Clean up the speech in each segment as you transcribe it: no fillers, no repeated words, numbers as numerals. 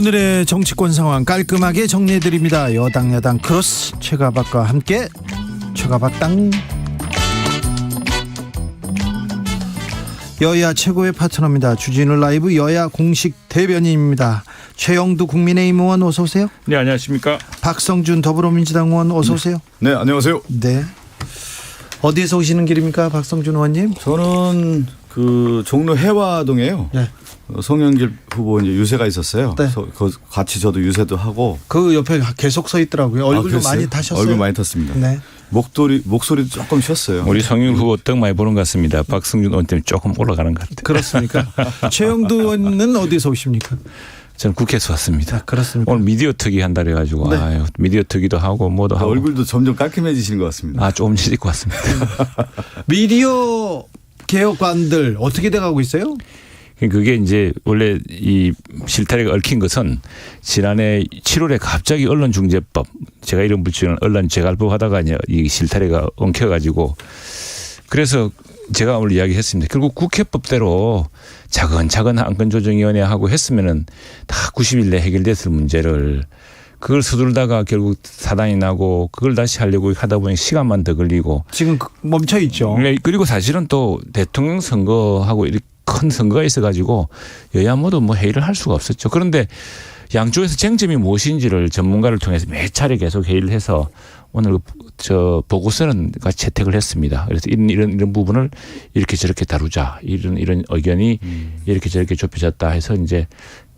오늘의 정치권 상황 깔끔하게 정리해드립니다. 여당 야당 크로스 최가박과 함께 최가박당. 여야 최고의 파트너입니다. 주진우 라이브 여야 공식 대변인입니다. 최영두 국민의힘 의원 어서 오세요. 네, 안녕하십니까. 박성준 더불어민주당 의원 어서 오세요. 네, 안녕하세요. 네. 어디에서 오시는 길입니까, 박성준 의원님? 저는 그 종로 해화동에요. 네. 송영길 후보 이제 유세가 있었어요. 네. 같이 저도 유세도 하고. 그 옆에 계속 서 있더라고요. 얼굴도 많이 타셨어요. 얼굴 많이 탔습니다. 네. 목소리도 조금 쉬었어요. 우리 성윤 후보 떡 많이 보는 것 같습니다. 박성준 의원 때문에 조금 올라가는 것 같아요. 그렇습니까? 최영두 의원은 어디서 오십니까? 저는 국회에서 왔습니다. 아, 그렇습니까? 오늘 미디어 특위 한다 그래가지고 네. 아유, 미디어 특위도 하고 뭐도 하고. 얼굴도 점점 깔끔해지시는 것 같습니다. 아, 조금 씻고 왔습니다. 미디어 개혁안들 어떻게 돼가고 있어요? 그게 이제 원래 이 실타래가 얽힌 것은 지난해 7월에 갑자기 언론중재법, 제가 이름 붙이는 언론재갈법 하다가 이 실타래가 엉켜가지고 그래서 제가 오늘 이야기했습니다. 결국 국회법대로 차근차근 안건조정위원회하고 했으면은 다 90일 내에 해결됐을 문제를 그걸 서두르다가 결국 사단이 나고 그걸 다시 하려고 하다 보니 시간만 더 걸리고 지금 멈춰 있죠. 그리고 사실은 또 대통령 선거하고 이렇게 큰 선거가 있어가지고 여야 모두 뭐 회의를 할 수가 없었죠. 그런데 양쪽에서 쟁점이 무엇인지를 전문가를 통해서 몇 차례 계속 회의를 해서 오늘 저 보고서는 채택을 했습니다. 그래서 이런 부분을 이렇게 저렇게 다루자. 이런 의견이 이렇게 저렇게 좁혀졌다 해서 이제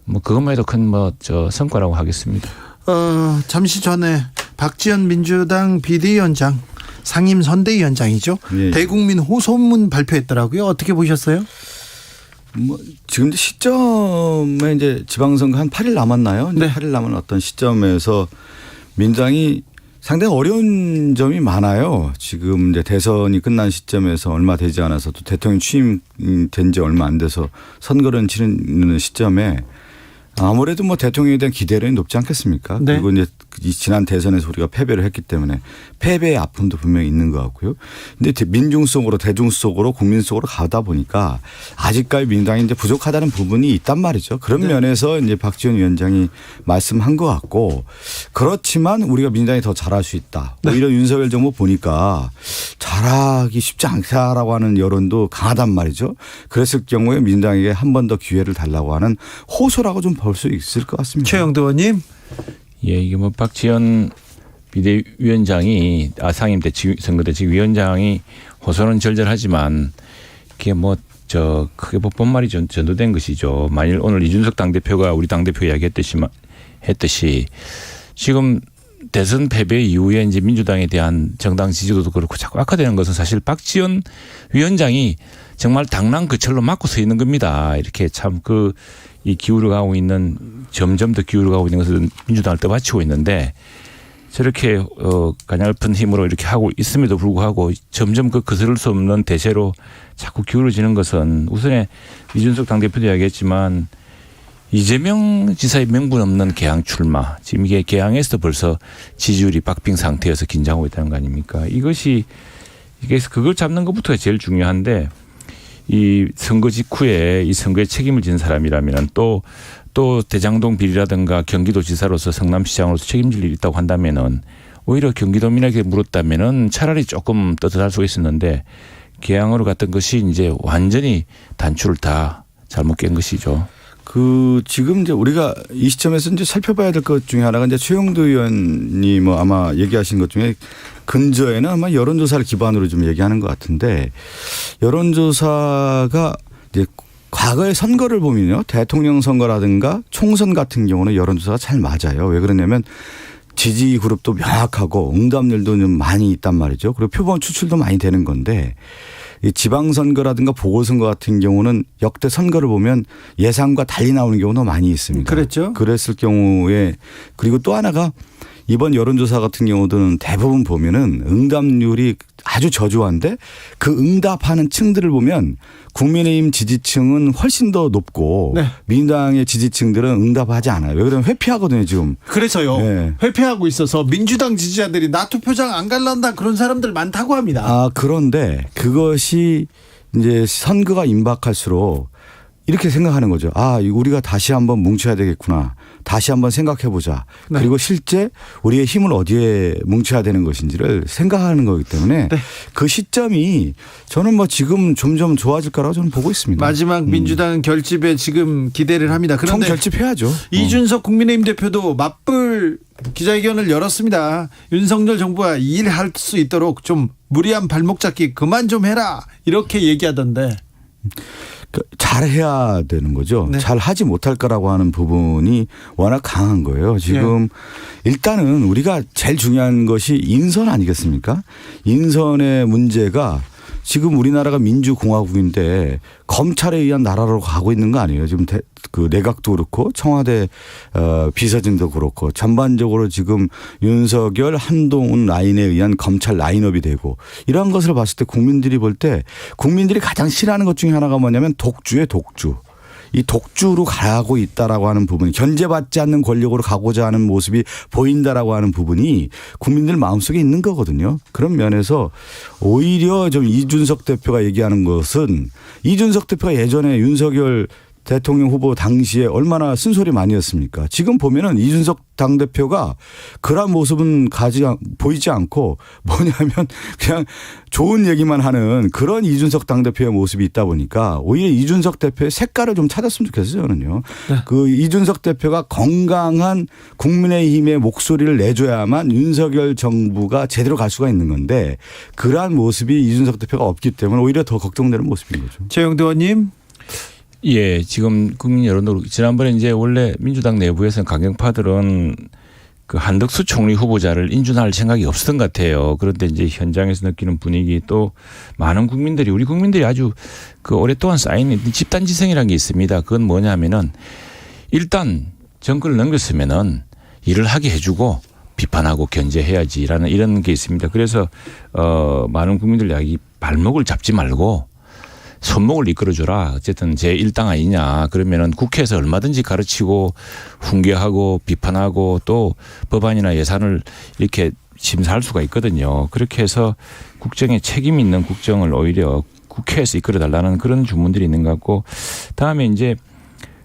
뭐 그것만 해도 큰 저 성과라고 하겠습니다. 잠시 전에 박지원 민주당 비대위원장 상임 선대위원장이죠. 예. 대국민 호소문 발표했더라고요. 어떻게 보셨어요? 지금 시점에 이제 지방선거 한 8일 남았나요? 네. 8일 남은 어떤 시점에서 민주당이 상당히 어려운 점이 많아요. 지금 이제 대선이 끝난 시점에서 얼마 되지 않아서 또 대통령 취임된 지 얼마 안 돼서 선거를 치르는 시점에 아무래도 뭐 대통령에 대한 기대는 높지 않겠습니까? 네. 그리고 이제 지난 대선에서 우리가 패배를 했기 때문에 패배의 아픔도 분명히 있는 것 같고요. 근데 민중 속으로 대중 속으로 국민 속으로 가다 보니까 아직까지 민주당이 이제 부족하다는 부분이 있단 말이죠. 그런 네. 면에서 이제 박지원 위원장이 말씀한 것 같고 그렇지만 우리가 민주당이 더 잘할 수 있다. 네. 오히려 윤석열 정부 보니까 잘하기 쉽지 않다라고 하는 여론도 강하단 말이죠. 그랬을 경우에 민주당에게 한 번 더 기회를 달라고 하는 호소라고 좀 볼 수 있을 것 같습니다. 최영두 의원님. 예, 이게 뭐 박지원 비대위원장이 상임 선거대책 위원장이 호소는 절절하지만 이게 크게 본말이 전도된 것이죠. 만일 오늘 이준석 당대표가 우리 당대표 이야기했듯이 지금 대선 패배 이후에 이제 민주당에 대한 정당 지지도도 그렇고 자꾸 악화되는 것은 사실 박지원 위원장이 정말 당랑 그철로 막고 서 있는 겁니다. 이렇게 참 이 기울어가고 있는 점점 더 기울어가고 있는 것을 민주당을 떠받치고 있는데 저렇게 가냘픈 힘으로 이렇게 하고 있음에도 불구하고 점점 거스를 수 없는 대세로 자꾸 기울어지는 것은 우선에 이준석 당대표도 이야기했지만 이재명 지사의 명분 없는 개항 출마. 지금 이게 개항에서도 벌써 지지율이 박빙 상태여서 긴장하고 있다는 거 아닙니까? 이게 그걸 잡는 것부터가 제일 중요한데 이 선거 직후에 이 선거에 책임을 지는 사람이라면 또 대장동 비리라든가 경기도지사로서 성남시장으로서 책임질 일이 있다고 한다면은 오히려 경기도민에게 물었다면은 차라리 조금 떳떳할 수가 있었는데 개항으로 갔던 것이 이제 완전히 단추를 다 잘못 깬 것이죠. 지금 이제 우리가 이 시점에서 이제 살펴봐야 될 것 중에 하나가 이제 최영두 의원이 아마 얘기하신 것 중에 근저에는 아마 여론조사를 기반으로 좀 얘기하는 것 같은데 여론조사가 이제 과거의 선거를 보면요. 대통령 선거라든가 총선 같은 경우는 여론조사가 잘 맞아요. 왜 그러냐면 지지 그룹도 명확하고 응답률도 좀 많이 있단 말이죠. 그리고 표본 추출도 많이 되는 건데 이 지방선거라든가 보궐선거 같은 경우는 역대 선거를 보면 예상과 달리 나오는 경우도 많이 있습니다. 그랬죠. 그랬을 경우에 그리고 또 하나가 이번 여론조사 같은 경우는 대부분 보면은 응답률이 아주 저조한데 그 응답하는 층들을 보면 국민의힘 지지층은 훨씬 더 높고 네. 민주당의 지지층들은 응답하지 않아요. 왜 그러면 회피하거든요 지금. 그래서요. 네. 회피하고 있어서 민주당 지지자들이 나 투표장 안 갈란다 그런 사람들 많다고 합니다. 그런데 그것이 이제 선거가 임박할수록 이렇게 생각하는 거죠. 아, 우리가 다시 한번 뭉쳐야 되겠구나. 다시 한번 생각해 보자. 네. 그리고 실제 우리의 힘을 어디에 뭉쳐야 되는 것인지를 생각하는 거기 때문에 네. 그 시점이 저는 뭐 지금 점점 좋아질 거라고 저는 보고 있습니다. 마지막 민주당 결집에 지금 기대를 합니다. 그런데 총결집해야죠. 이준석 국민의힘 대표도 맞불 기자회견을 열었습니다. 윤석열 정부가 일할 수 있도록 좀 무리한 발목 잡기 그만 좀 해라 이렇게 얘기하던데. 잘해야 되는 거죠. 네. 잘 하지 못할 거라고 하는 부분이 워낙 강한 거예요. 지금 일단은 우리가 제일 중요한 것이 인선 아니겠습니까? 인선의 문제가 지금 우리나라가 민주공화국인데 검찰에 의한 나라로 가고 있는 거 아니에요. 지금 그 내각도 그렇고 청와대 비서진도 그렇고 전반적으로 지금 윤석열 한동훈 라인에 의한 검찰 라인업이 되고 이러한 것을 봤을 때 국민들이 볼 때 국민들이 가장 싫어하는 것 중에 하나가 뭐냐면 독주예요. 독주. 이 독주로 가고 있다라고 하는 부분이 견제받지 않는 권력으로 가고자 하는 모습이 보인다라고 하는 부분이 국민들 마음속에 있는 거거든요. 그런 면에서 오히려 좀 이준석 대표가 얘기하는 것은 이준석 대표가 예전에 윤석열 대통령 후보 당시에 얼마나 쓴소리 많이 했습니까? 지금 보면은 이준석 당대표가 그런 모습은 보이지 않고 뭐냐면 그냥 좋은 얘기만 하는 그런 이준석 당대표의 모습이 있다 보니까 오히려 이준석 대표의 색깔을 좀 찾았으면 좋겠어요, 저는요. 네. 그 이준석 대표가 건강한 국민의힘의 목소리를 내줘야만 윤석열 정부가 제대로 갈 수가 있는 건데 그러한 모습이 이준석 대표가 없기 때문에 오히려 더 걱정되는 모습인 거죠. 최영도 의원님. 예, 지금 국민 여론으로 지난번에 이제 원래 민주당 내부에서는 강경파들은 그 한덕수 총리 후보자를 인준할 생각이 없었던 것 같아요. 그런데 이제 현장에서 느끼는 분위기 또 많은 국민들이 우리 국민들이 아주 그 오랫동안 쌓인 집단지성이라는 게 있습니다. 그건 뭐냐면은 일단 정권을 넘겼으면은 일을 하게 해주고 비판하고 견제해야지라는 이런 게 있습니다. 그래서 많은 국민들 이야기 발목을 잡지 말고 손목을 이끌어줘라. 어쨌든 제1당 아니냐. 그러면은 국회에서 얼마든지 가르치고 훈계하고 비판하고 또 법안이나 예산을 이렇게 심사할 수가 있거든요. 그렇게 해서 국정에 책임 있는 국정을 오히려 국회에서 이끌어달라는 그런 주문들이 있는 것 같고 다음에 이제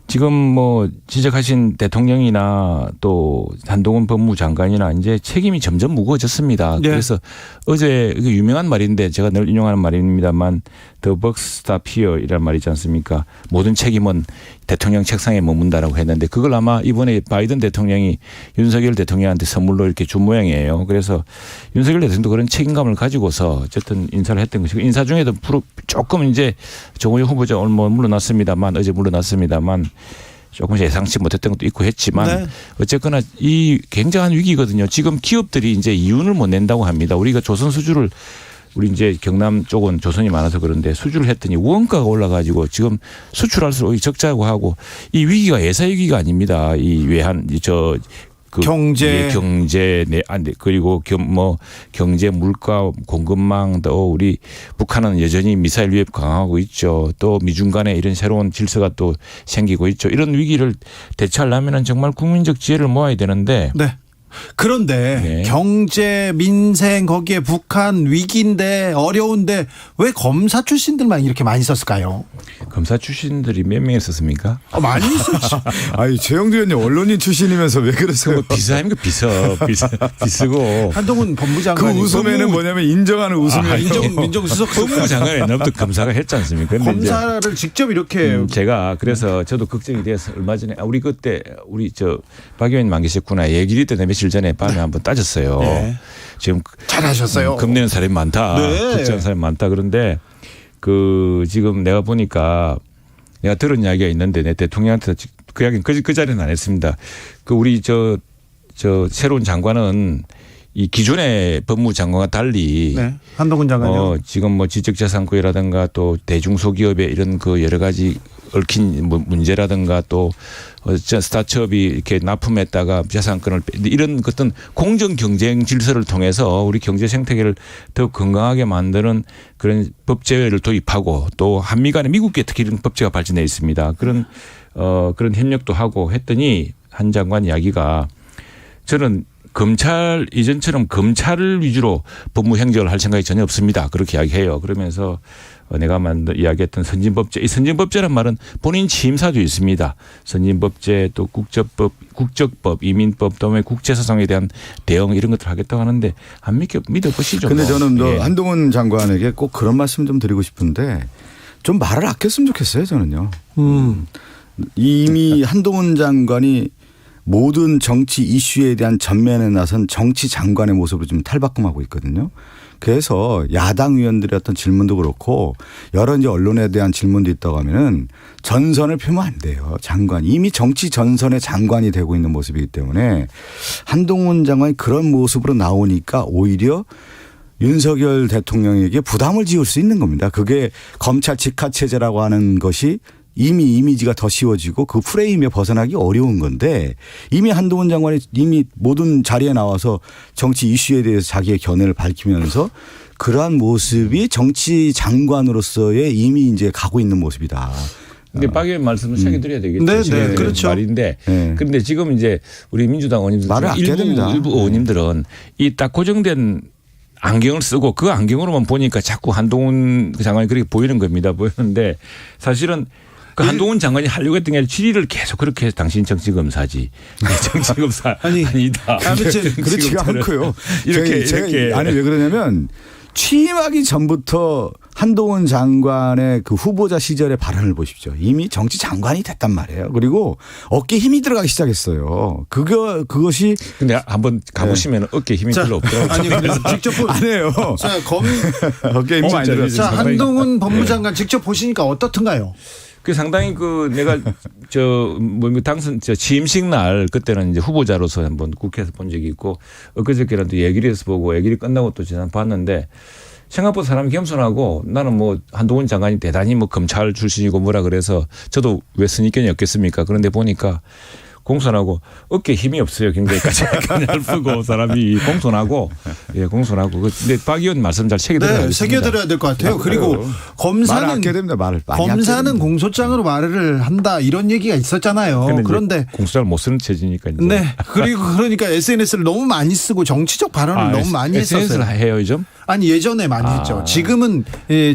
지금 뭐 지적하신 대통령이나 또 한동훈 법무장관이나 이제 책임이 점점 무거워졌습니다. 네. 그래서 어제 유명한 말인데 제가 늘 인용하는 말입니다만 The buck stop here 이라는 말이 있지 않습니까? 모든 책임은 대통령 책상에 머문다라고 했는데 그걸 아마 이번에 바이든 대통령이 윤석열 대통령한테 선물로 이렇게 준 모양이에요. 그래서 윤석열 대통령도 그런 책임감을 가지고서 어쨌든 인사를 했던 것이고 인사 중에도 조금 이제 정호영 후보자 오늘 뭐 물러났습니다만 어제 물러났습니다만 조금씩 예상치 못했던 것도 있고 했지만 네. 어쨌거나 이 굉장한 위기거든요. 지금 기업들이 이제 이윤을 못 낸다고 합니다. 우리가 조선 수주를 우리 이제 경남 쪽은 조선이 많아서 그런데 수주를 했더니 원가가 올라가지고 지금 수출할수록 적자고 하고 이 위기가 예사 위기가 아닙니다. 이 외환 그 경제 그리고 뭐 경제 물가 공급망 또 우리 북한은 여전히 미사일 위협 강화하고 있죠. 또 미중 간에 이런 새로운 질서가 또 생기고 있죠. 이런 위기를 대처하려면 정말 국민적 지혜를 모아야 되는데 네. 그런데 네. 경제 민생 거기에 북한 위기인데 어려운데 왜 검사 출신들만 이렇게 많이 썼을까요? 검사 출신들이 몇 명 있었습니까? 많이 있었죠. 아니 최영두 의원님 언론인 출신이면서 왜 그러세요? 비서 아닙니까 비서고 한동훈 그 법무장관이 웃음에는 뭐냐면 인정하는 웃음이에요. 민정수석 법무장관 옛날부터 검사가 했지 않습니까? 근데 이제 검사를 직접 이렇게 제가 그래서 저도 걱정이 돼서 얼마 전에 우리 그때 우리 박 의원님 안 계셨구나. 얘기를 때 며칠 전에 밤에 한번 따졌어요. 네. 지금 잘하셨어요. 겁내는 사람이 많다. 네. 걱정하는 사람이 많다. 그런데 지금 내가 보니까 내가 들은 이야기가 있는데 내 대통령한테 그 이야기는 그 자리는 안 했습니다. 우리 새로운 장관은 이 기존의 법무장관과 달리 네. 한동훈 장관요. 지금 뭐 지적재산권이라든가 또 대중소기업의 이런 그 여러 가지 얽힌 문제라든가 또 스타트업이 이렇게 납품했다가 재산권을 이런 어떤 공정 경쟁 질서를 통해서 우리 경제 생태계를 더 건강하게 만드는 그런 법제를 도입하고 또 한미 간에 미국계 특히 이런 법제가 발전해 있습니다. 그런 협력도 하고 했더니 한 장관 이야기가 저는 검찰 이전처럼 검찰을 위주로 법무 행정을 할 생각이 전혀 없습니다. 그렇게 이야기해요. 그러면서 내가 이야기했던 선진법제, 이 선진법제란 말은 본인 취임사도 있습니다. 선진법제 또 국적법, 이민법, 또는 국제사상에 대한 대응 이런 것들 하겠다고 하는데 안 믿어보시죠. 근데 저는 예. 한동훈 장관에게 꼭 그런 말씀 좀 드리고 싶은데 좀 말을 아꼈으면 좋겠어요, 저는요. 이미 한동훈 장관이 모든 정치 이슈에 대한 전면에 나선 정치 장관의 모습으로 좀 탈바꿈하고 있거든요. 그래서 야당 의원들의 어떤 질문도 그렇고 여러 이제 언론에 대한 질문도 있다고 하면은 전선을 펴면 안 돼요. 장관이 이미 정치 전선의 장관이 되고 있는 모습이기 때문에 한동훈 장관이 그런 모습으로 나오니까 오히려 윤석열 대통령에게 부담을 지을 수 있는 겁니다. 그게 검찰 직하체제라고 하는 것이 이미 이미지가 더 씌워지고 그 프레임에 벗어나기 어려운 건데 이미 한동훈 장관이 이미 모든 자리에 나와서 정치 이슈에 대해서 자기의 견해를 밝히면서 그러한 모습이 정치 장관으로서의 이미 이제 가고 있는 모습이다. 근데 박 의원 말씀을 새겨드려야 되겠죠. 네, 새겨드려야 그렇죠. 말인데 네. 그런데 지금 이제 우리 민주당 의원님들 말을 아껴야 됩니다. 일부 의원님들은 이 딱 고정된 안경을 쓰고 그 안경으로만 보니까 자꾸 한동훈 장관이 그렇게 보이는 겁니다. 보이는데 사실은 그 한동훈 장관이 하려고 했던 게 아니라 질의를 계속 그렇게 해서 당신 정치검사지. 정치검사 아니다. 아무튼 그렇지가 않고요. 이렇게. 아니 왜 그러냐면 취임하기 전부터 한동훈 장관의 그 후보자 시절의 발언을 보십시오. 이미 정치 장관이 됐단 말이에요. 그리고 어깨에 힘이 들어가기 시작했어요. 그것이 근데 한번 가보시면 어깨에 힘이 별로 없더라고요. 아니 그래서 직접 안 해요. 자, 어깨에 힘이 많이 들어요. 자, 한동훈 법무장관 직접 보시니까 어떻던가요? 그 상당히 내가 당선 취임식 날 그때는 이제 후보자로서 한번 국회에서 본 적이 있고 엊그저께는 또 얘기를 해서 보고 얘기를 끝나고 또 지난 봤는데 생각보다 사람이 겸손하고 나는 뭐 한동훈 장관이 대단히 뭐 검찰 출신이고 뭐라 그래서 저도 왜 선입견이 없겠습니까? 그런데 보니까 공손하고 어깨에 힘이 없어요. 굉장히까지 얇고 사람이 공손하고 공손하고. 근데 박 의원 말씀 잘 새겨드려야 네, 새겨드려야 될 것 같아요. 그리고 말을 아껴야 됩니다. 말을 많이 검사는 공소장으로 말을 한다 이런 얘기가 있었잖아요. 그런데 공소장을 못 쓰는 체제니까. 이제. 네. 그리고 그러니까 SNS를 너무 많이 쓰고 정치적 발언을 너무 많이 했었어요. SNS를 해요 요즘? 아니 예전에 많이 했죠. 지금은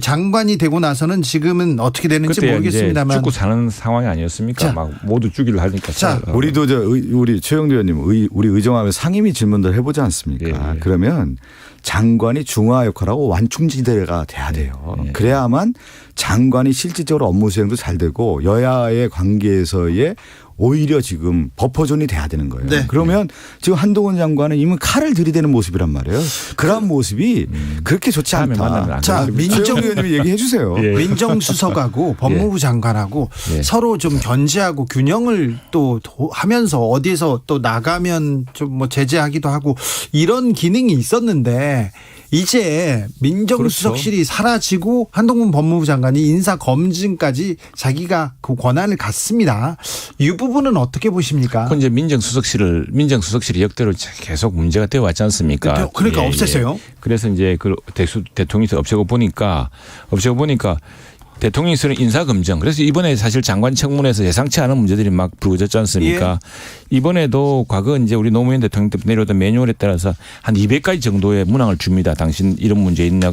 장관이 되고 나서는 지금은 어떻게 되는지 모르겠습니다만 죽고 사는 상황이 아니었습니까? 자, 막 모두 죽이려 하니까. 자, 우리도 우리 최영두 의원님 우리 의정하면 상임위 질문들 해보지 않습니까? 예. 그러면 장관이 중화 역할하고 완충지대가 돼야 돼요. 예. 그래야만 장관이 실질적으로 업무 수행도 잘 되고 여야의 관계에서의 오히려 지금 버퍼존이 돼야 되는 거예요. 네. 그러면 지금 한동훈 장관은 이미 칼을 들이대는 모습이란 말이에요. 그런 모습이 그렇게 좋지 않다. 자, 최영 의원님이 얘기해 주세요. 예. 민정수석하고 법무부 장관하고 서로 좀 견제하고 균형을 또 하면서 어디에서 또 나가면 좀 뭐 제재하기도 하고 이런 기능이 있었는데 이제 민정수석실이 그렇죠. 사라지고 한동훈 법무부 장관이 인사검증까지 자기가 그 권한을 갖습니다. 이 부분은 어떻게 보십니까? 이제 민정수석실이 역대로 계속 문제가 되어 왔지 않습니까? 그러니까 없앴어요. 그래서 이제 그 대통령이 없애고 보니까 대통령실은 인사검증. 그래서 이번에 사실 장관 청문회에서 예상치 않은 문제들이 막 불거졌지 않습니까? 예. 이번에도 과거 이제 우리 노무현 대통령 때 내려오던 매뉴얼에 따라서 한 200가지 정도의 문항을 줍니다. 당신 이런 문제 있냐,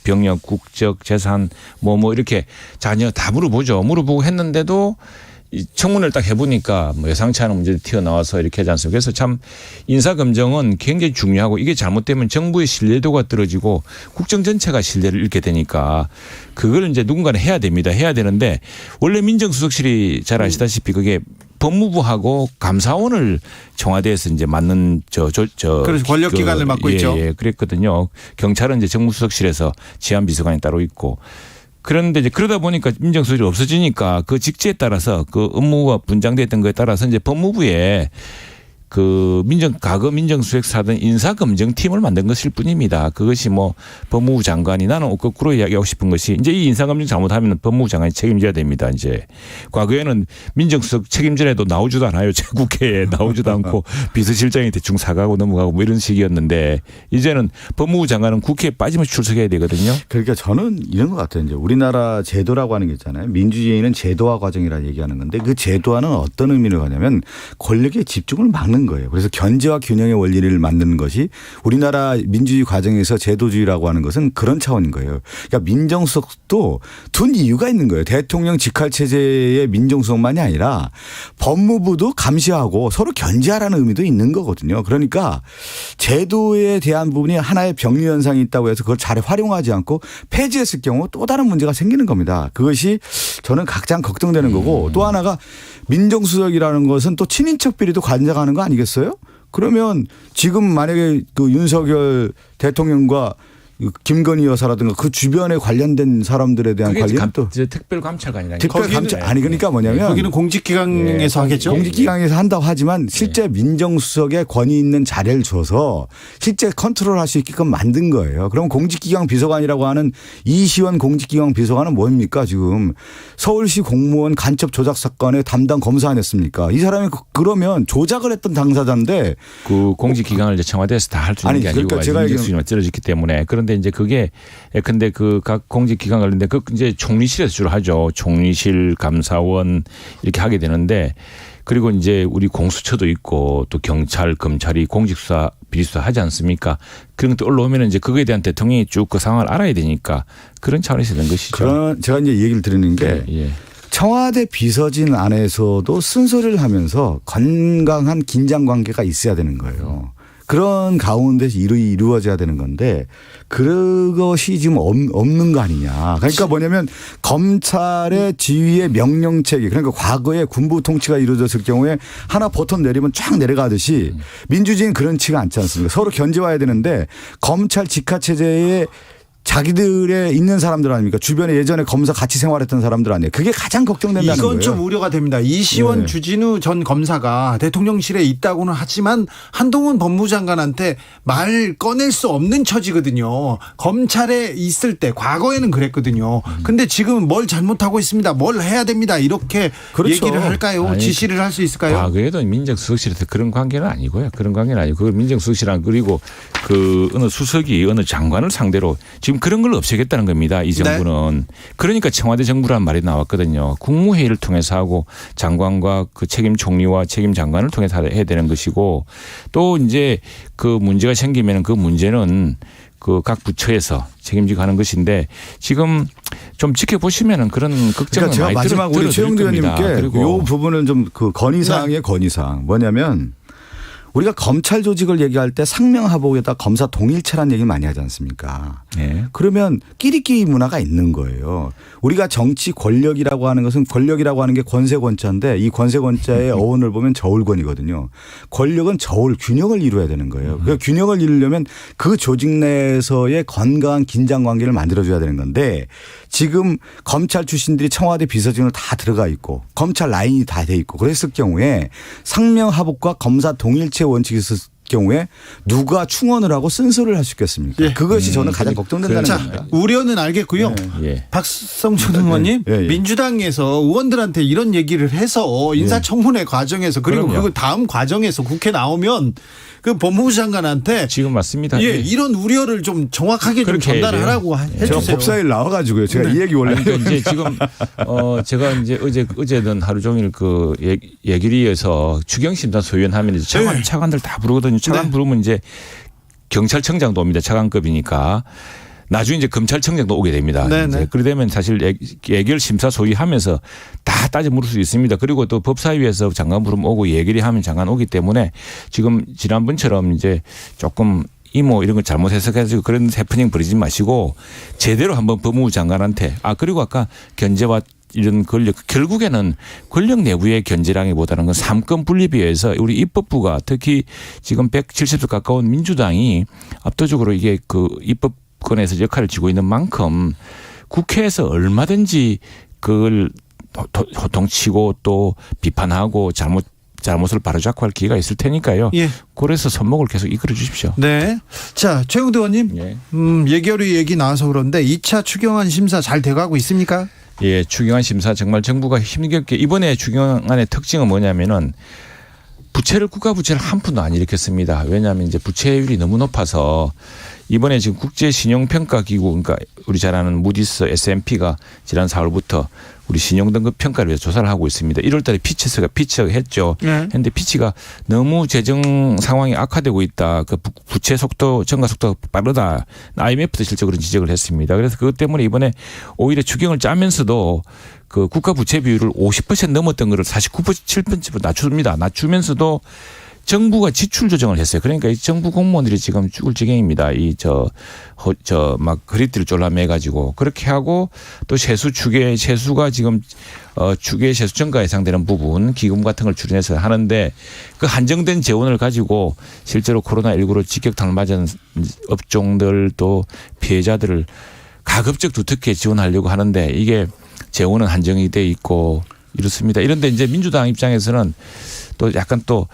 병역, 국적, 재산, 뭐 이렇게 자녀 다 물어보고 했는데도 이 청문회를 딱 해보니까 뭐 예상치 않은 문제들이 튀어나와서 이렇게 하지 않습니까? 그래서 참 인사검증은 굉장히 중요하고 이게 잘못되면 정부의 신뢰도가 떨어지고 국정 전체가 신뢰를 잃게 되니까 그걸 이제 누군가는 해야 됩니다. 해야 되는데 원래 민정수석실이 잘 아시다시피 그게 법무부하고 감사원을 청와대에서 이제 맡는 그래서 권력기관을 맡고 있죠. 예, 그랬거든요. 경찰은 이제 정무수석실에서 치안비서관이 따로 있고. 그런데 이제 그러다 보니까 민정수석이 없어지니까 그 직제에 따라서 그 업무가 분장됐던 거에 따라서 이제 법무부에 그 과거 민정수석사 하던 인사검증팀을 만든 것일 뿐입니다. 그것이 뭐 법무부 장관이 나는 거꾸로 이야기하고 싶은 것이 이제 이 인사검증 잘못하면 법무부 장관이 책임져야 됩니다. 이제 과거에는 민정수석 책임전에도 나오지도 않아요. 국회에 나오지도 않고 비서실장이 대충 사가고 넘어가고 뭐 이런 식이었는데 이제는 법무부 장관은 국회에 빠짐없이 출석해야 되거든요. 그러니까 저는 이런 것 같아요. 이제 우리나라 제도라고 하는 게 있잖아요. 민주주의는 제도화 과정이라 얘기하는 건데 그 제도화는 어떤 의미를 가냐면 권력의 집중을 막는 맞는 거예요. 그래서 견제와 균형의 원리를 만드는 것이 우리나라 민주주의 과정에서 제도주의라고 하는 것은 그런 차원인 거예요. 그러니까 민정수석도 둔 이유가 있는 거예요. 대통령 직할체제의 민정수석만이 아니라 법무부도 감시하고 서로 견제하라는 의미도 있는 거거든요. 그러니까 제도에 대한 부분이 하나의 병리 현상이 있다고 해서 그걸 잘 활용하지 않고 폐지했을 경우 또 다른 문제가 생기는 겁니다. 그것이 저는 가장 걱정되는 거고 또 하나가 민정수석이라는 것은 또 친인척 비리도 관장하는 거 아니겠어요? 그러면 지금 만약에 그 윤석열 대통령과 김건희 여사라든가 그 주변에 관련된 사람들에 대한 관련 또 특별감찰관이라는 특별감찰 아니 그러니까 뭐냐면 거기는 공직기강에서 하겠죠. 공직기강에서 한다고 하지만 실제 민정수석에 권위 있는 자리를 줘서 실제 컨트롤할 수 있게끔 만든 거예요. 그럼 공직기강 비서관이라고 하는 이시원 공직기강 비서관은 뭡니까 지금 서울시 공무원 간첩 조작 사건의 담당 검사 아니었습니까? 이 사람이 그러면 조작을 했던 당사자인데 그 공직기강을 이제 청와대에서 다 할 수 있는 게 아니고 그러니까 제가 민정수석만 찔러졌기 때문에 그런데 이제 그게 근데 그 각 공직기관 관련된 그 이제 총리실에서 주로 하죠. 총리실, 감사원 이렇게 하게 되는데 그리고 이제 우리 공수처도 있고 또 경찰, 검찰이 공직수사, 비리수사 하지 않습니까? 그런 것도 올라오면 이제 그거에 대한 대통령이 쭉 그 상황을 알아야 되니까 그런 차원에서 된 것이죠. 그런 제가 이제 얘기를 드리는 게 예. 청와대 비서진 안에서도 쓴소리를 하면서 건강한 긴장 관계가 있어야 되는 거예요. 그런 가운데서 이루어져야 되는 건데 그것이 지금 없는 거 아니냐. 그러니까 뭐냐면 검찰의 지휘의 명령체계 그러니까 과거에 군부 통치가 이루어졌을 경우에 하나 버튼 내리면 쫙 내려가듯이 민주주의는 그렇지가 않지 않습니까? 서로 견제와야 되는데 검찰 직하체제에 자기들에 있는 사람들 아닙니까? 주변에 예전에 검사 같이 생활했던 사람들 아니에요. 그게 가장 걱정된다는 거예요. 이건 좀 우려가 됩니다. 이시원 네. 주진우 전 검사가 대통령실에 있다고는 하지만 한동훈 법무장관한테 말 꺼낼 수 없는 처지거든요. 검찰에 있을 때 과거에는 그랬거든요. 근데 지금은 뭘 잘못하고 있습니다. 뭘 해야 됩니다. 이렇게 그렇죠. 얘기를 할까요? 아니, 지시를 할 수 있을까요? 과거에도 민정수석실에서 그런 관계는 아니고요. 그런 관계는 아니고 민정수석실은 그리고 그 어느 수석이 어느 장관을 상대로 지금 그런 걸 없애겠다는 겁니다. 이 정부는. 네. 그러니까 청와대 정부라는 말이 나왔거든요. 국무회의를 통해서 하고 장관과 그 책임 총리와 책임 장관을 통해서 해야 되는 것이고 또 이제 그 문제가 생기면 그 문제는 그 각 부처에서 책임지고 하는 것인데 지금 좀 지켜보시면은 그런 걱정을 그러니까 제가 많이 마지막 우리 최영두 의원님께 그리고 이 부분은 좀 그 건의사항의 건의사항 뭐냐면 우리가 검찰 조직을 얘기할 때 상명하복에다 검사 동일체라는 얘기를 많이 하지 않습니까? 네. 그러면 끼리끼리 문화가 있는 거예요. 우리가 정치 권력이라고 하는 것은 권력이라고 하는 게 권세권자인데 이 권세권자의 어원을 보면 저울권이거든요. 권력은 저울 균형을 이루어야 되는 거예요. 그 균형을 이루려면 그 조직 내에서의 건강한 긴장 관계를 만들어줘야 되는 건데 지금 검찰 출신들이 청와대 비서진으로 다 들어가 있고 검찰 라인이 다 돼 있고 그랬을 경우에 상명하복과 검사 동일체 원칙이 있을 경우에 누가 충원을 하고 쓴소리를 할 수 있겠습니까? 예. 그것이 저는 가장 걱정된다는 자, 겁니다. 우려는 알겠고요. 예. 박성준 의원님 예, 예. 민주당에서 의원들한테 이런 얘기를 해서 인사청문회 과정에서 그리고 그럼요. 그 다음 과정에서 국회 나오면 그 법무부 장관한테 지금 맞습니다. 예, 이런 우려를 좀 정확하게 좀 그렇게 해야 전달하라고 제가 해주세요. 법사위를 나와가지고요. 제가 이 얘기 원래 그러니까 이제 지금 제가 이제 어제는 하루 종일 그 예결위에서 추경심사 소위원하면 이제 차관들 다 부르거든요. 차관 네. 부르면 이제 경찰청장도 옵니다. 차관급이니까. 나중에 이제 검찰청장도 오게 됩니다. 네네. 그러게 되면 사실 예결 심사 소위하면서 다 따져 물을 수 있습니다. 그리고 또 법사위에서 장관 부르면 오고 예결위하면 장관 오기 때문에 지금 지난번처럼 이제 조금 이모 이런 거 잘못 해석해서 그런 해프닝 부리지 마시고 제대로 한번 법무부 장관한테 그리고 아까 견제와 이런 권력 결국에는 권력 내부의 견제라기보다는 건 삼권 분립에 의해서 우리 입법부가 특히 지금 170석 가까운 민주당이 압도적으로 이게 그 입법권에서 역할을 쥐고 있는 만큼 국회에서 얼마든지 그걸 호통치고 또 비판하고 잘못을 바로잡고 할 기회가 있을 테니까요. 예. 그래서 손목을 계속 이끌어 주십시오. 네. 자, 최영두 의원님. 예. 예결위 얘기 나와서 그런데 2차 추경안 심사 잘 돼가고 있습니까? 예, 추경안 심사 정말 정부가 힘겹게 이번에 추경안의 특징은 뭐냐면은 국가 부채를 한 푼도 안 일으켰습니다. 왜냐하면 이제 부채율이 너무 높아서 이번에 지금 국제신용평가기구 그러니까 우리 잘 아는 무디스 S&P가 지난 4월부터 우리 신용등급 평가를 위해서 조사를 하고 있습니다. 1월 달에 피치가 했죠. 그런데 피치가 너무 재정 상황이 악화되고 있다. 그 부채 속도 증가 속도가 빠르다. IMF도 실제 그런 지적을 했습니다. 그래서 그것 때문에 이번에 오히려 추경을 짜면서도 그 국가 부채 비율을 50% 넘었던 거를 49.7%로 낮춥니다. 낮추면서도 정부가 지출 조정을 했어요. 그러니까 이 정부 공무원들이 지금 죽을 지경입니다. 막 허리띠를 졸라매가지고 그렇게 하고 또 세수가 지금 추계 세수 증가에 해당되는 부분 기금 같은 걸 출연해서 하는데 그 한정된 재원을 가지고 실제로 코로나19로 직격탄을 맞은 업종들 또 피해자들을 가급적 두텁게 지원하려고 하는데 이게 재원은 한정이 돼 있고 이렇습니다. 이런데 이제 민주당 입장에서는 또 약간 또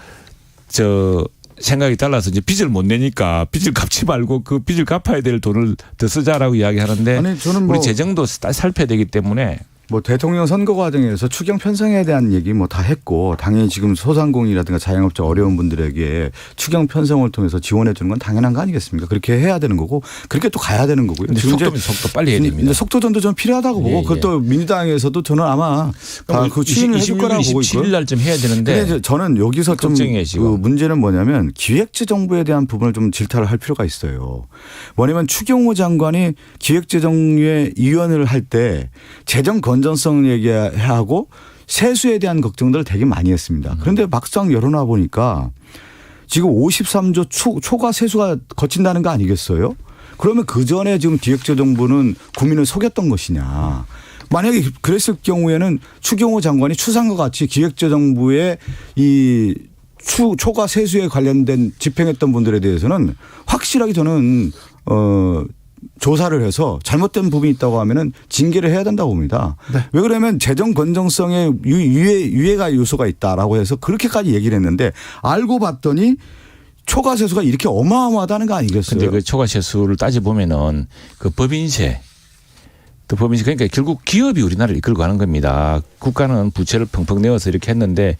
생각이 달라서 이제 빚을 못 내니까 빚을 갚지 말고 그 빚을 갚아야 될 돈을 더 쓰자라고 이야기하는데 아니, 저는 우리 재정도 살펴야 되기 때문에 뭐 대통령 선거 과정에서 추경 편성에 대한 얘기 뭐 다 했고 당연히 지금 소상공인이라든가 자영업자 어려운 분들에게 추경 편성을 통해서 지원해 주는 건 당연한 거 아니겠습니까? 그렇게 해야 되는 거고 그렇게 또 가야 되는 거고요. 근데 속도 빨리 해야 됩니다. 속도전도 좀 필요하다고 보고 그것도 민주당에서도 저는 아마 그 추진을 해줄 거라고 보고 있고요. 27일 날쯤 해야 되는데 근데 저는 여기서 좀 그 문제는 뭐냐면 기획재정부에 대한 부분을 좀 질타를 할 필요가 있어요. 뭐냐면 추경호 장관이 기획재정위의 위원을 할 때 재정 건전성 얘기하고 세수에 대한 걱정들을 되게 많이 했습니다. 그런데 막상 열어놔 보니까 지금 53조 초과 세수가 거친다는 거 아니겠어요? 그러면 그 전에 지금 기획재정부는 국민을 속였던 것이냐. 만약에 그랬을 경우에는 추경호 장관이 추상과 같이 기획재정부의 이 초과 세수에 관련된 집행했던 분들에 대해서는 확실하게 저는 조사를 해서 잘못된 부분이 있다고 하면은 징계를 해야 된다고 봅니다. 네. 왜 그러면 재정 건전성에 유예가 요소가 있다라고 해서 그렇게까지 얘기를 했는데 알고 봤더니 초과 세수가 이렇게 어마어마하다는 거 아니겠어요? 그런데 그 초과 세수를 따져 보면은 그 법인세 또 법인세 그러니까 결국 기업이 우리나라를 이끌고 가는 겁니다. 국가는 부채를 펑펑 내어서 이렇게 했는데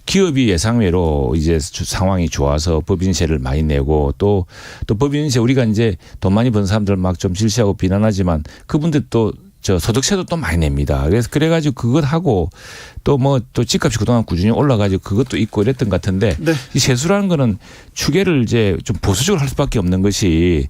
기업이 예상외로 이제 상황이 좋아서 법인세를 많이 내고 또 법인세 우리가 이제 돈 많이 번 사람들 막 좀 질시하고 비난하지만 그분들 또 소득세도 또 많이 냅니다. 그래가지고 그것 하고 또 또 집값이 그동안 꾸준히 올라가지고 그것도 있고 이랬던 것 같은데 네. 이 세수라는 거는 추계를 이제 좀 보수적으로 할 수밖에 없는 것이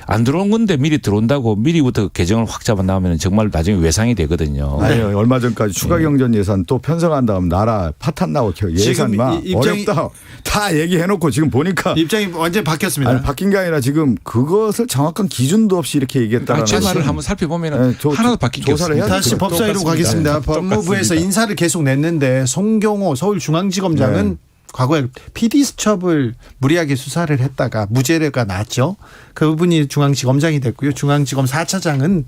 안 들어온 건데 미리 들어온다고 미리부터 개정을 확 잡아 나오면 정말 나중에 외상이 되거든요. 아니, 얼마 전까지 추가 경전 예산 또 편성한 다음 나라 파탄 나고 예산 막 어렵다 다 얘기해놓고 지금 보니까 입장이 완전히 바뀌었습니다. 아니, 바뀐 게 아니라 지금 그것을 정확한 기준도 없이 이렇게 얘기했다라는 제 말을 한번 살펴보면 하나도 바뀐 게 조사를 없습니다. 해야 다시 법사위로 가겠습니다. 법무부에서 인사를 계속 냈는데 송경호 서울중앙지검장은 과거에 PD 수첩을 무리하게 수사를 했다가 무죄가 났죠. 그분이 중앙지검장이 됐고요. 중앙지검 4차장은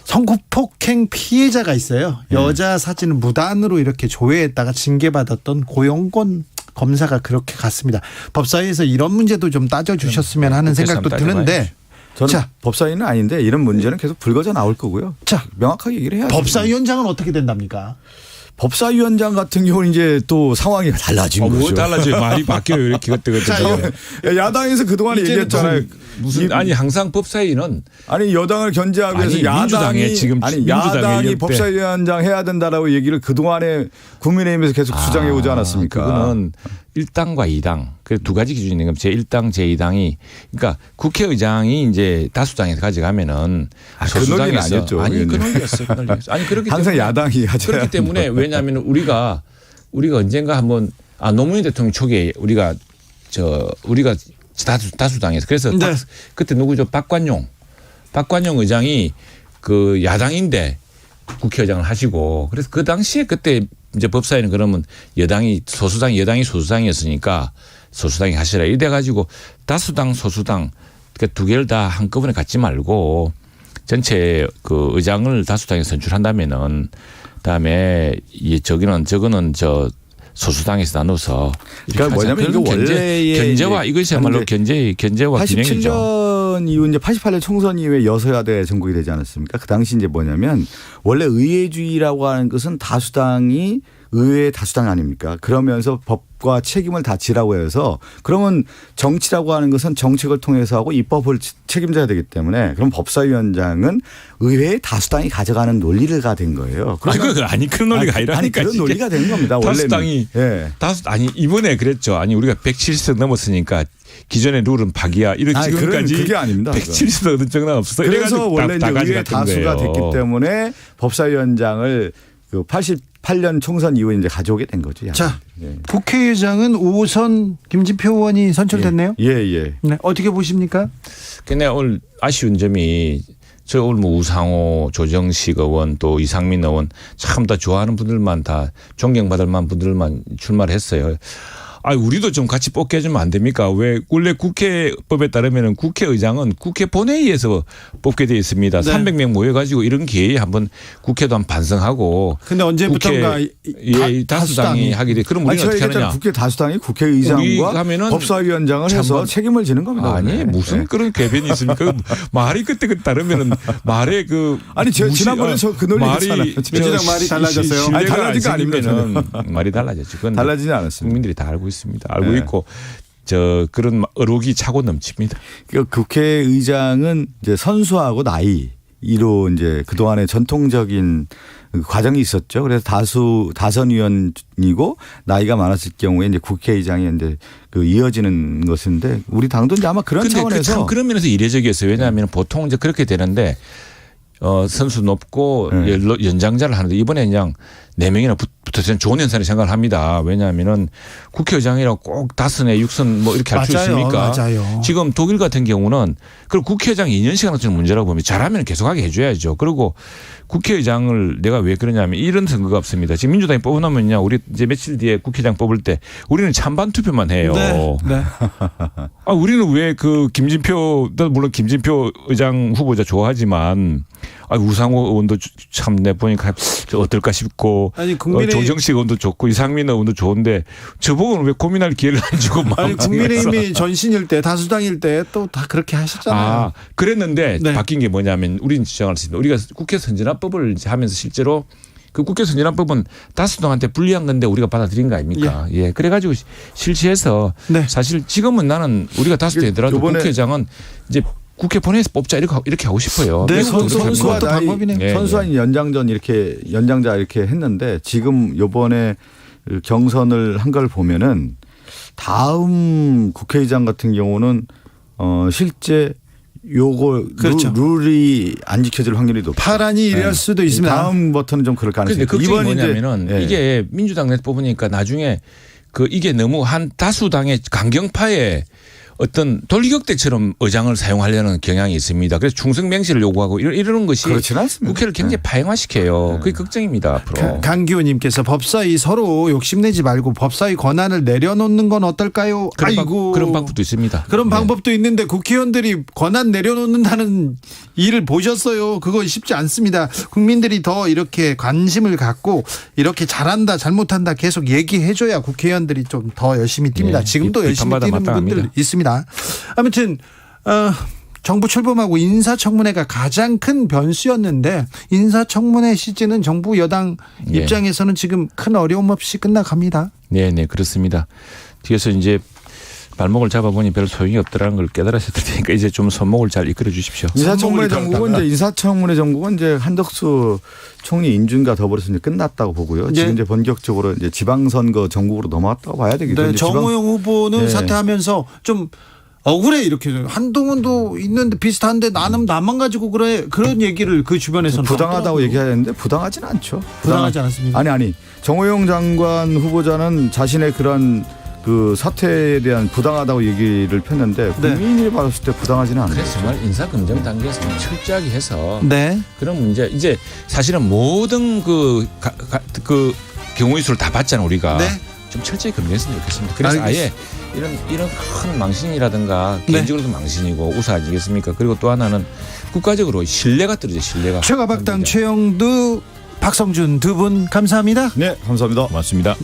성폭행 피해자가 있어요. 여자 사진을 무단으로 이렇게 조회했다가 징계받았던 고영권 검사가 그렇게 갔습니다. 법사위에서 이런 문제도 좀 따져주셨으면 하는 생각도 드는데 저는 법사위는 아닌데 이런 문제는 계속 불거져 나올 거고요. 자, 명확하게 얘기를 해야죠. 법사위원장은 어떻게 된답니까? 법사위원장 같은 경우는 이제 또 상황이 달라진 거죠. 뭐 달라져요. 말이 바뀌어요. 이렇게 야당에서 그동안 얘기했잖아요. 무슨 아니 항상 법사위는 아니 여당을 견제하기 위해서 야당이 지금 야당이 법사위원장 해야 된다라고 얘기를 그동안에 국민의힘에서 계속 주장해 오지 않았습니까? 그거는 1당과 2당 그 두 가지 기준이 있는 겁니다. 제1당 제2당이 그러니까 국회의장이 이제 다수당에서 가져가면은 그 논리는 아니었죠. 아니 그 논리였어요. 아니 그렇기 항상 때문에 야당이 하죠. 그렇기 때문에 왜냐하면 우리가 언젠가 한번 노무현 대통령 초기에 우리가 다수당에서 그래서 네. 그때 누구죠? 박관용 의장이 그 야당인데 국회의장을 하시고 그래서 그 당시에 그때 이제 법사위는 그러면 여당이 소수당이었으니까 소수당이 하시라 이래 가지고 다수당 소수당 그러니까 두 개를 다 한꺼번에 갖지 말고 전체 그 의장을 다수당에 선출한다면은 그다음에 저거는 소수당에서 나눠서 그러니까 뭐냐면 이거 원래의 견제와 이것이야말로 견제와 균형이죠. 87년 이후 이제 88년 총선 이후에 여소야대 전국이 되지 않았습니까? 그 당시 이제 뭐냐면 원래 의회주의라고 하는 것은 다수당이 의회의 다수당 아닙니까? 그러면서 법과 책임을 다 지라고 해서 그러면 정치라고 하는 것은 정책을 통해서 하고 입법을 책임져야 되기 때문에 그럼 법사위원장은 의회의 다수당이 가져가는 논리가 된 거예요. 아니 그런 논리가 아니라니까. 아니 그런 논리가 되는 겁니다. 다수당이 예. 아니 이번에 그랬죠. 아니 우리가 170석 넘었으니까 기존의 룰은 박이야. 이런 지금까지 그게 아닙니다. 170석 얻은 적은 없어. 그래서 원래 다 이제 의회 다수가 됐기 때문에 법사위원장을 그 88년 총선 이후에 이제 가져오게 된 거죠. 자, 예. 국회의장은 5선 김진표 의원이 선출됐네요. 예. 네, 어떻게 보십니까? 근데 오늘 아쉬운 점이 저 오늘 뭐 우상호, 조정식 의원 또 이상민 의원 참 다 좋아하는 분들만 다 존경받을 만한 분들만 출마를 했어요. 아, 우리도 좀 같이 뽑게 해주면 안 됩니까? 왜 원래 국회법에 따르면 국회의장은 국회 본회의에서 뽑게 되어 있습니다. 네. 300명 모여가지고 이런 기회에 한번 국회도 한번 반성하고. 근데 언제부턴가 다수당이 하게 돼. 그럼 우리는 어떻게 하느냐? 국회 다수당이 국회의장과 법사위원장을 해서 책임을 지는 겁니다. 아니 원래. 무슨 그런 궤변이 있습니까? 말이 그때 따르면 말의 그 아니 지난번에 저 그 논리 했잖아요. 민주당 말이 달라졌어요. 아니 달라진 거 아닙니다. 말이 달라졌죠. 그건 달라지지 않았습니다. 국민들이 다 알고 있습니다. 알고 있고 저 그런 의혹이 차고 넘칩니다. 국회의장은 이제 선수하고 나이로 이제 그 동안의 전통적인 과정이 있었죠. 그래서 다선 의원이고 나이가 많았을 경우에 이제 국회의장이 이제 그 이어지는 것인데 우리 당도 이제 아마 그런 차원에서 그런 면에서 이례적이었어요. 왜냐하면 보통 이제 그렇게 되는데 선수 높고 연장자를 하는데 이번에 그냥 4명이나 붙어서 좋은 현상을 생각을 합니다. 왜냐하면은 국회의장이라고 꼭 5선, 6선 뭐 이렇게 할 수 있습니까? 맞아요. 지금 독일 같은 경우는 그 국회의장 2년씩 하는 문제라고 보면 잘하면 계속하게 해줘야죠. 그리고 국회의장을 내가 왜 그러냐면 이런 선거가 없습니다. 지금 민주당이 뽑아놓으면요. 우리 이제 며칠 뒤에 국회의장 뽑을 때 우리는 찬반 투표만 해요. 네. 아, 우리는 왜 그 김진표, 물론 김진표 의장 후보자 좋아하지만 우상호 의원도 참 내 보니까 어떨까 싶고 아니, 조정식 의원도 좋고 이상민 의원도 좋은데 저보고는 왜 고민할 기회를 안 주고 아니, 국민의힘이 전신일 때 다수당일 때 또 다 그렇게 하셨잖아요. 그랬는데 바뀐 게 뭐냐면 우리는 주장할 수 있습니다. 우리가 국회 선진화법을 이제 하면서 실제로 그 국회 선진화법은 다수당한테 불리한 건데 우리가 받아들인 거 아닙니까? 예. 그래가지고 실시해서 사실 지금은 나는 우리가 다수당이더라도 국회의장은 이제 국회 본회의에서 뽑자 이렇게 하고 싶어요. 네, 선수와 방법이네. 선수와 연장전 이렇게 연장자 이렇게 했는데 지금 이번에 경선을 한 걸 보면은 다음 국회의장 같은 경우는 실제 요거 그렇죠. 룰이 안 지켜질 확률이 높아요. 파란이 이럴 수도 있습니다. 다음부터는 좀 그럴 가능성이 있습니다. 걱정이 뭐냐면은 이게 민주당 내에서 뽑으니까 나중에 이게 너무 한 다수당의 강경파의 어떤 돌격대처럼 의장을 사용하려는 경향이 있습니다. 그래서 충성 맹세를 요구하고 이러는 것이 그렇진 않습니다. 국회를 굉장히 파행화시켜요. 그게 걱정입니다. 앞으로. 강기호님께서 법사위 서로 욕심내지 말고 법사위 권한을 내려놓는 건 어떨까요? 그런 방법도 있습니다. 그런 방법도 있는데 국회의원들이 권한 내려놓는다는 일을 보셨어요. 그거 쉽지 않습니다. 국민들이 더 이렇게 관심을 갖고 이렇게 잘한다 잘못한다 계속 얘기해줘야 국회의원들이 좀 더 열심히 뜁니다. 지금도 열심히 뛰는 분들 있습니다. 아무튼 정부 출범하고 인사청문회가 가장 큰 변수였는데 인사청문회 시즌은 정부 여당 입장에서는 지금 큰 어려움 없이 끝나갑니다. 네, 그렇습니다. 뒤에서 이제 발목을 잡아보니 별 소용이 없더라는 걸 깨달으셨을 테니까 이제 좀 손목을 잘 이끌어 주십시오. 인사청문회 정국은 이제 한덕수 총리 인준과 더불어서 이제 끝났다고 보고요. 지금 이제 본격적으로 이제 지방선거 전국으로 넘어갔다고 봐야 되겠죠. 정호영 후보는 사퇴하면서 좀 억울해 이렇게 한동훈도 있는데 비슷한데 나만 가지고 그래 그런 얘기를 그 주변에서는 부당하다고 얘기해야 되는데 부당하지는 않죠. 부당하지 않았습니다. 아니 정호영 장관 후보자는 자신의 그런 그 사퇴에 대한 부당하다고 얘기를 폈는데 국민이 봤을 때 부당하지는 않아요. 그래서 정말 인사검증 단계에서 철저하게 해서 그런 문제 이제 사실은 모든 그 경우의 수를 다 봤잖아요 우리가 좀 철저히 검증했으면 좋겠습니다. 그래서 아예 이런 큰 망신이라든가 개인적으로도 망신이고 우사 아니겠습니까? 그리고 또 하나는 국가적으로 신뢰가 떨어져 신뢰가. 최가박당 최영두 박성준 두 분 감사합니다. 네, 감사합니다. 고맙습니다.